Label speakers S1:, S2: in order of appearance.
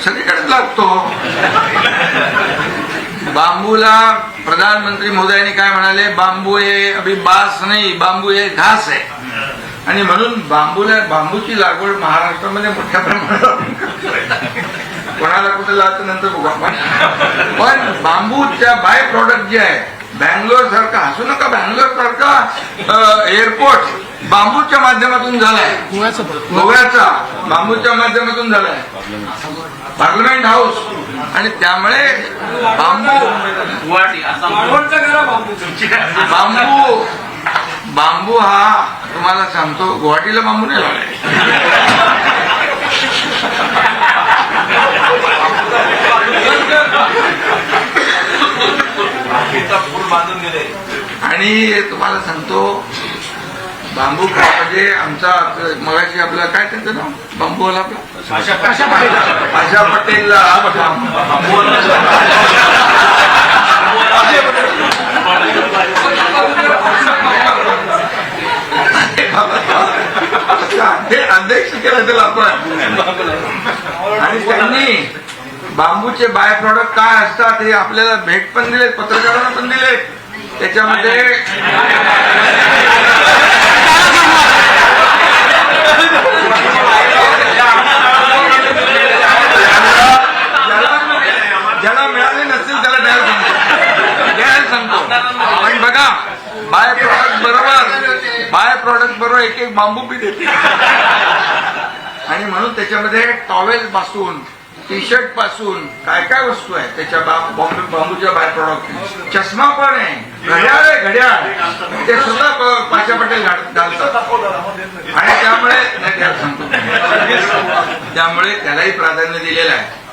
S1: सगळीकडे लागतो. बांबूला प्रधानमंत्री महोदयांनी काय म्हणाले, बांबू हे अभी बास नाही, बांबू हे घास आहे. आणि म्हणून बांबूची लागवड महाराष्ट्रामध्ये मोठ्या प्रमाणावर कोणाला कुठे लागतं नंतर बघू आपण. पण बांबूच्या बाय प्रॉडक्ट जे आहे, बँगलोर सारखा, हसू नका, बँगलोर सारखा एअरपोर्ट बांबूच्या माध्यमातून झालाय, गोव्याचा बांबूच्या माध्यमातून झालाय, पार्लमेंट हाऊस. आणि त्यामुळे बांबू हा तुम्हाला सांगतो, गुवाहाटीला बांबू नाही लावलाय. आणि तुम्हाला सांगतो, बांबू काय म्हणजे आमचा मगाशी आपला काय त्यांचं नाव, बांबूवाला आपला आशा पटेलला अध्यक्ष केलं त्याला आपण. आणि त्यांनी बांबूचे बाय प्रॉडक्ट काय असतात हे आपल्याला भेट पण दिलेत, पत्रकारांना पण दिलेत. त्याच्यामध्ये ज्याला मिळाले नसतील त्याला द्यायला सांगतो. पण बघा, बाय प्रॉडक्ट बरोबर एक एक बांबू बी देते. आणि म्हणून त्याच्यामध्ये टॉवेल पासून, टी शर्ट पासून काय काय वस्तू आहे त्याच्या बांबूच्या बाय प्रॉडक्ट. चष्मा पण आहे, घड्याळ आहे, घड्याळ ते सुद्धा पाशा पटेल घालतात. आणि त्यामुळे त्यालाही प्राधान्य दिलेलं आहे.